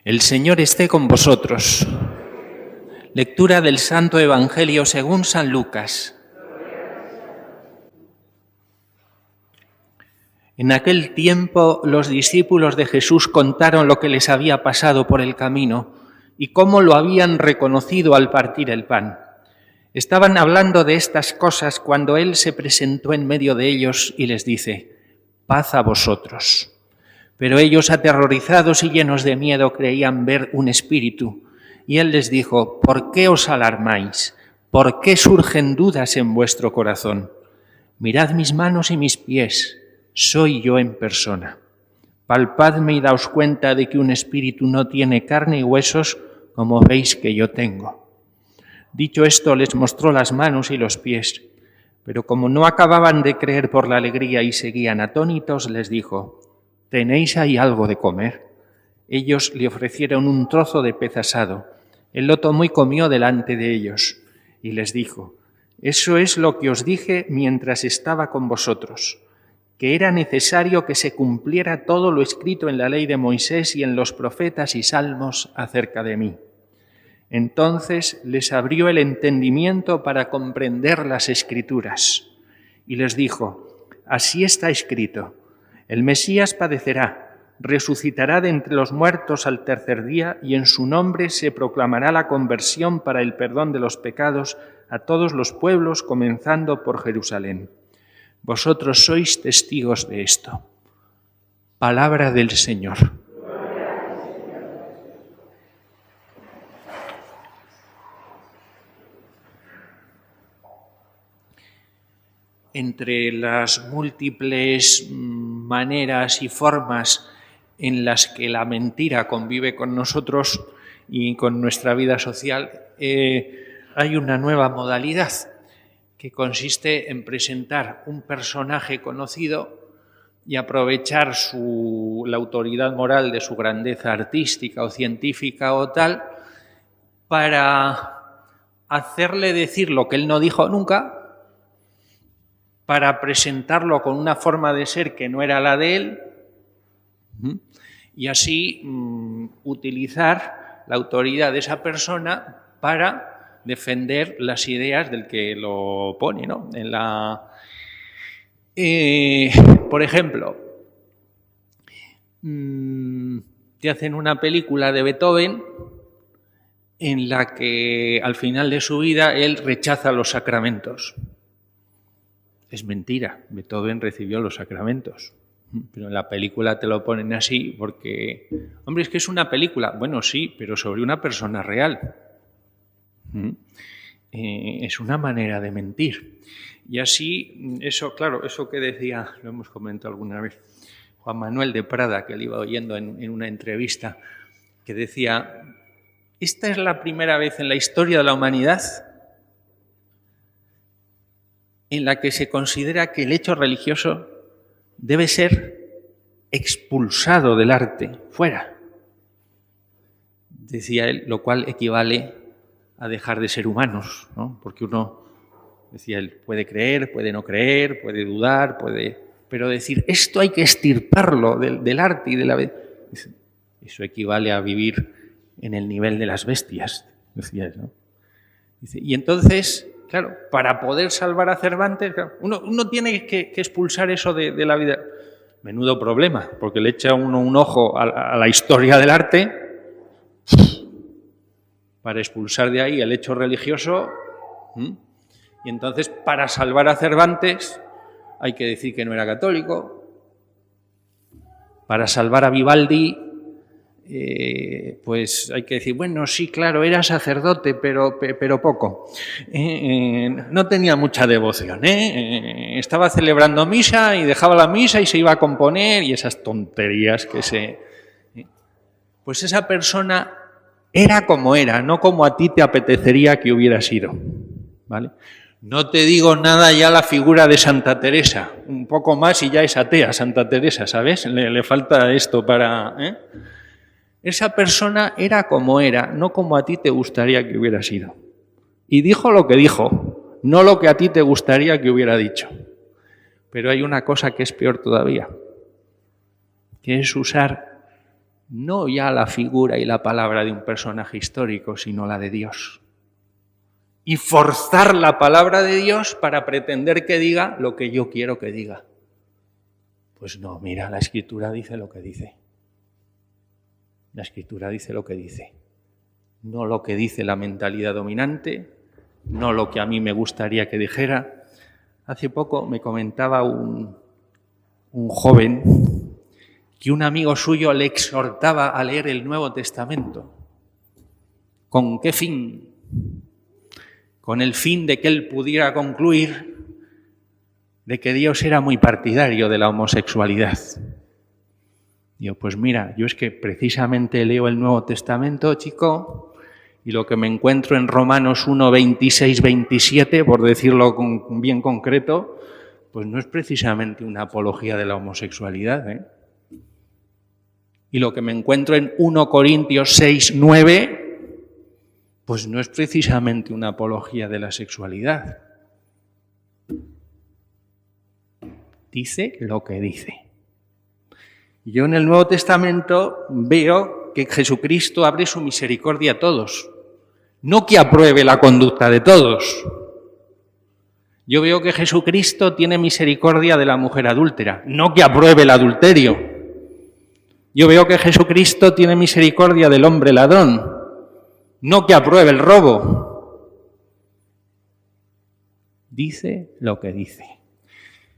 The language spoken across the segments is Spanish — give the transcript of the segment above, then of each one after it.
El Señor esté con vosotros. Lectura del Santo Evangelio según San Lucas. En aquel tiempo los discípulos de Jesús contaron lo que les había pasado por el camino y cómo lo habían reconocido al partir el pan. Estaban hablando de estas cosas cuando Él se presentó en medio de ellos y les dice: «Paz a vosotros». Pero ellos, aterrorizados y llenos de miedo, creían ver un espíritu. Y Él les dijo: «¿Por qué os alarmáis? ¿Por qué surgen dudas en vuestro corazón? Mirad mis manos y mis pies, soy yo en persona. Palpadme y daos cuenta de que un espíritu no tiene carne y huesos, como veis que yo tengo». Dicho esto, les mostró las manos y los pies. Pero como no acababan de creer por la alegría y seguían atónitos, les dijo: «¿Tenéis ahí algo de comer?». Ellos le ofrecieron un trozo de pez asado. Él lo tomó y comió delante de ellos. Y les dijo: «Eso es lo que os dije mientras estaba con vosotros, que era necesario que se cumpliera todo lo escrito en la ley de Moisés y en los profetas y salmos acerca de mí». Entonces les abrió el entendimiento para comprender las Escrituras. Y les dijo: «Así está escrito: el Mesías padecerá, resucitará de entre los muertos al tercer día, y en su nombre se proclamará la conversión para el perdón de los pecados a todos los pueblos, comenzando por Jerusalén. Vosotros sois testigos de esto». Palabra del Señor. Entre las múltiples maneras y formas en las que la mentira convive con nosotros y con nuestra vida social, hay una nueva modalidad que consiste en presentar un personaje conocido y aprovechar la autoridad moral de su grandeza artística o científica o tal para hacerle decir lo que él no dijo nunca, para presentarlo con una forma de ser que no era la de él, y así utilizar la autoridad de esa persona para defender las ideas del que lo pone, ¿no? Por ejemplo, te hacen una película de Beethoven en la que al final de su vida él rechaza los sacramentos. Es mentira, Beethoven recibió los sacramentos, pero en la película te lo ponen así porque, hombre, es que es una película. Bueno, sí, pero sobre una persona real. Es una manera de mentir. Y así, eso, claro, eso que decía, lo hemos comentado alguna vez, Juan Manuel de Prada, que le iba oyendo en una entrevista, que decía: «Esta es la primera vez en la historia de la humanidad en la que se considera que el hecho religioso debe ser expulsado del arte, fuera». Decía él, lo cual equivale a dejar de ser humanos, ¿no? Porque uno, decía él, puede creer, puede no creer, puede dudar, pero decir esto hay que extirparlo del arte y de la vida, eso equivale a vivir en el nivel de las bestias, decía él, ¿no? Dice, y entonces, claro, para poder salvar a Cervantes, claro, uno tiene que expulsar eso de la vida. Menudo problema, porque le echa uno un ojo a la historia del arte para expulsar de ahí el hecho religioso. Y entonces, para salvar a Cervantes, hay que decir que no era católico. Para salvar a Vivaldi, pues hay que decir, bueno, sí, claro, era sacerdote, pero poco. No tenía mucha devoción, estaba celebrando misa y dejaba la misa y se iba a componer y esas tonterías que Pues esa persona era como era, no como a ti te apetecería que hubiera sido, ¿vale? No te digo nada ya la figura de Santa Teresa, un poco más y ya es atea Santa Teresa, ¿sabes? Le falta esto para... Esa persona era como era, no como a ti te gustaría que hubiera sido. Y dijo lo que dijo, no lo que a ti te gustaría que hubiera dicho. Pero hay una cosa que es peor todavía, que es usar no ya la figura y la palabra de un personaje histórico, sino la de Dios. Y forzar la palabra de Dios para pretender que diga lo que yo quiero que diga. Pues no, mira, la Escritura dice lo que dice. La Escritura dice lo que dice. No lo que dice la mentalidad dominante, no lo que a mí me gustaría que dijera. Hace poco me comentaba un joven que un amigo suyo le exhortaba a leer el Nuevo Testamento. ¿Con qué fin? Con el fin de que él pudiera concluir de que Dios era muy partidario de la homosexualidad. Digo, pues mira, yo es que precisamente leo el Nuevo Testamento, chico, y lo que me encuentro en Romanos 1, 26, 27, por decirlo bien concreto, pues no es precisamente una apología de la homosexualidad, ¿eh? Y lo que me encuentro en 1 Corintios 6, 9, pues no es precisamente una apología de la sexualidad. Dice lo que dice. Yo en el Nuevo Testamento veo que Jesucristo abre su misericordia a todos, no que apruebe la conducta de todos. Yo veo que Jesucristo tiene misericordia de la mujer adúltera, no que apruebe el adulterio. Yo veo que Jesucristo tiene misericordia del hombre ladrón, no que apruebe el robo. Dice lo que dice.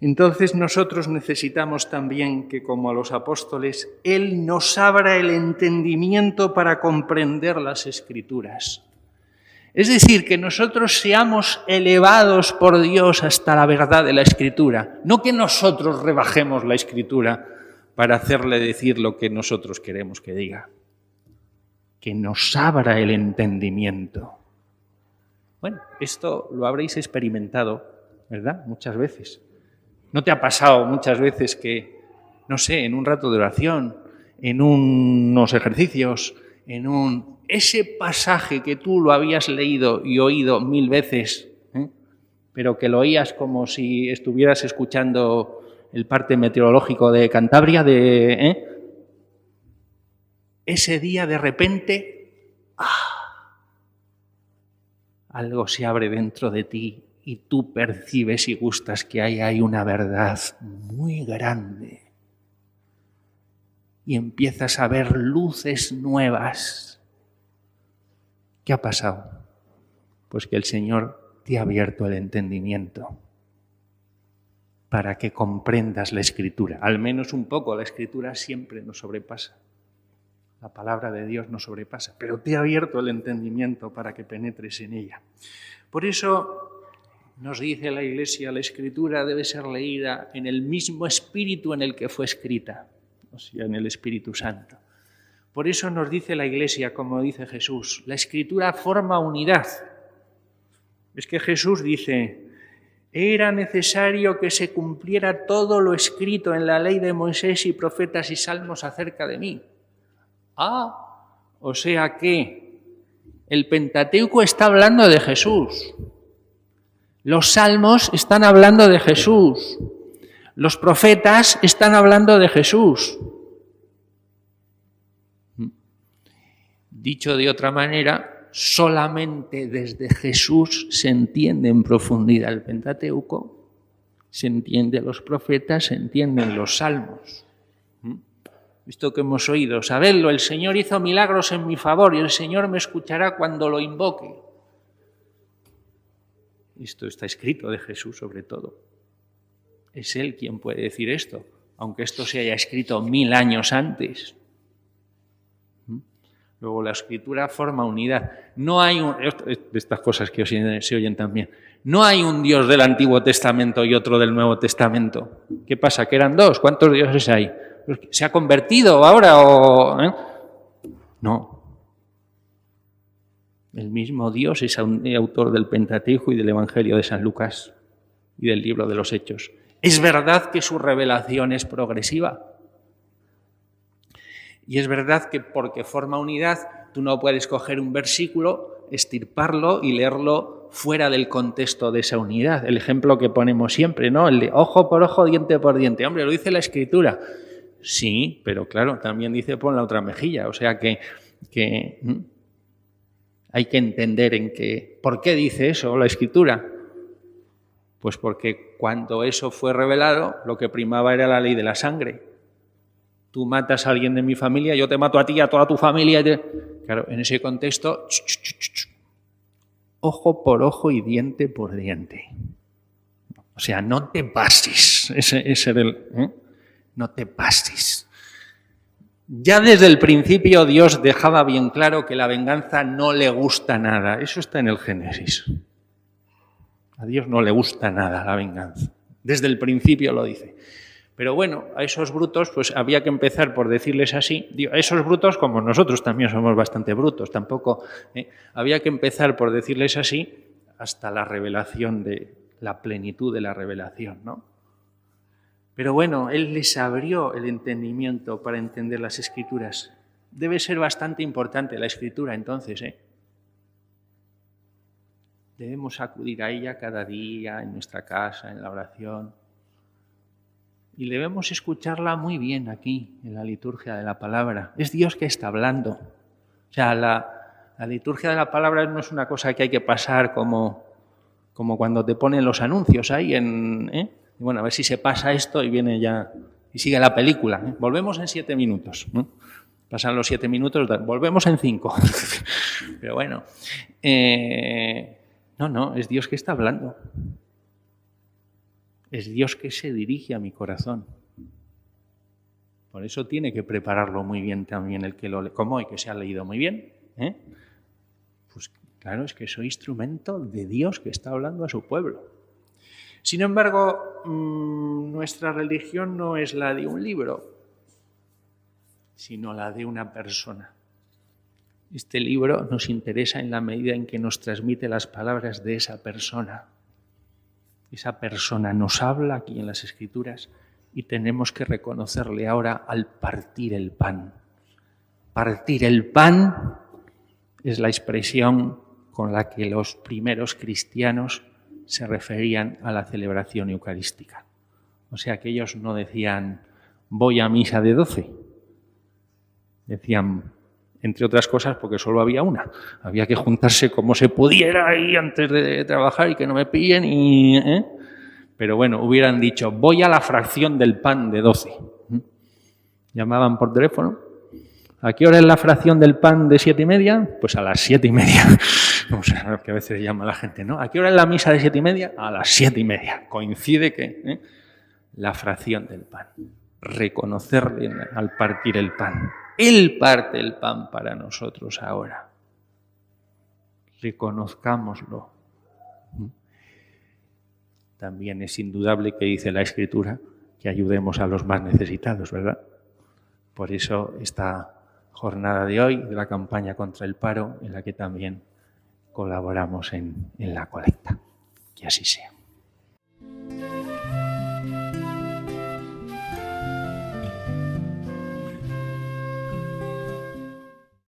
Entonces nosotros necesitamos también que, como a los apóstoles, Él nos abra el entendimiento para comprender las Escrituras. Es decir, que nosotros seamos elevados por Dios hasta la verdad de la Escritura, no que nosotros rebajemos la Escritura para hacerle decir lo que nosotros queremos que diga. Que nos abra el entendimiento. Bueno, esto lo habréis experimentado, ¿verdad? Muchas veces. ¿No te ha pasado muchas veces que, no sé, en un rato de oración, en unos ejercicios, ese pasaje que tú lo habías leído y oído 1000 veces, pero que lo oías como si estuvieras escuchando el parte meteorológico de Cantabria, ese día de repente, algo se abre dentro de ti y tú percibes y gustas que ahí hay una verdad muy grande. Y empiezas a ver luces nuevas. ¿Qué ha pasado? Pues que el Señor te ha abierto el entendimiento para que comprendas la Escritura. Al menos un poco, la Escritura siempre nos sobrepasa. La palabra de Dios nos sobrepasa, pero te ha abierto el entendimiento para que penetres en ella. Por eso nos dice la Iglesia, la Escritura debe ser leída en el mismo espíritu en el que fue escrita, o sea, en el Espíritu Santo. Por eso nos dice la Iglesia, como dice Jesús, la Escritura forma unidad. Es que Jesús dice, era necesario que se cumpliera todo lo escrito en la ley de Moisés y profetas y salmos acerca de mí. O sea que el Pentateuco está hablando de Jesús. Los salmos están hablando de Jesús. Los profetas están hablando de Jesús. Dicho de otra manera, solamente desde Jesús se entiende en profundidad el Pentateuco, se entiende los profetas, se entienden los salmos. Esto que hemos oído, sabedlo, el Señor hizo milagros en mi favor y el Señor me escuchará cuando lo invoque. Esto está escrito de Jesús sobre todo. Es Él quien puede decir esto, aunque esto se haya escrito 1000 años antes. Luego la Escritura forma unidad. No hay estas cosas que se oyen también. No hay un Dios del Antiguo Testamento y otro del Nuevo Testamento. ¿Qué pasa? ¿Que eran dos? ¿Cuántos dioses hay? ¿Se ha convertido ahora? No. El mismo Dios es autor del Pentateuco y del Evangelio de San Lucas y del libro de los Hechos. Es verdad que su revelación es progresiva. Y es verdad que porque forma unidad, tú no puedes coger un versículo, estirparlo y leerlo fuera del contexto de esa unidad. El ejemplo que ponemos siempre, ¿no? El de ojo por ojo, diente por diente. Hombre, lo dice la Escritura. Sí, pero claro, también dice pon la otra mejilla. O sea que hay que entender ¿por qué dice eso la Escritura? Pues porque cuando eso fue revelado, lo que primaba era la ley de la sangre. Tú matas a alguien de mi familia, yo te mato a ti y a toda tu familia. Claro, en ese contexto, ojo por ojo y diente por diente. O sea, no te pases. No te pases. Ya desde el principio Dios dejaba bien claro que la venganza no le gusta nada. Eso está en el Génesis. A Dios no le gusta nada la venganza. Desde el principio lo dice. Pero bueno, a esos brutos pues había que empezar por decirles así. A esos brutos, como nosotros también somos bastante brutos, tampoco había que empezar por decirles así hasta la revelación de la plenitud de la revelación, ¿no? Pero bueno, Él les abrió el entendimiento para entender las Escrituras. Debe ser bastante importante la Escritura entonces, Debemos acudir a ella cada día, en nuestra casa, en la oración. Y debemos escucharla muy bien aquí, en la liturgia de la palabra. Es Dios que está hablando. O sea, la liturgia de la palabra no es una cosa que hay que pasar como cuando te ponen los anuncios ahí y bueno, a ver si se pasa esto y viene ya, y sigue la película. Volvemos en 7 minutos, ¿no? Pasan los 7 minutos, volvemos en 5. Pero bueno, no, es Dios que está hablando. Es Dios que se dirige a mi corazón. Por eso tiene que prepararlo muy bien también el que lo lee, como y que se ha leído muy bien. Pues claro, es que soy instrumento de Dios que está hablando a su pueblo. Sin embargo, nuestra religión no es la de un libro, sino la de una persona. Este libro nos interesa en la medida en que nos transmite las palabras de esa persona. Esa persona nos habla aquí en las Escrituras y tenemos que reconocerle ahora al partir el pan. Partir el pan es la expresión con la que los primeros cristianos se referían a la celebración eucarística. O sea que ellos no decían, voy a misa de 12. Decían, entre otras cosas, porque solo había una. Había que juntarse como se pudiera ahí antes de trabajar y que no me pillen. Pero bueno, hubieran dicho, voy a la fracción del pan de 12. Llamaban por teléfono. ¿A qué hora es la fracción del pan de 7:30? Pues a las 7:30. O sea, que a veces llama la gente, ¿no? ¿A qué hora es la misa de 7:30? A las 7:30. Coincide que la fracción del pan. Reconocerle al partir el pan. Él parte el pan para nosotros ahora. Reconozcámoslo. También es indudable que dice la Escritura que ayudemos a los más necesitados, ¿verdad? Por eso esta jornada de hoy, de la campaña contra el paro, en la que también colaboramos en la colecta. Que así sea.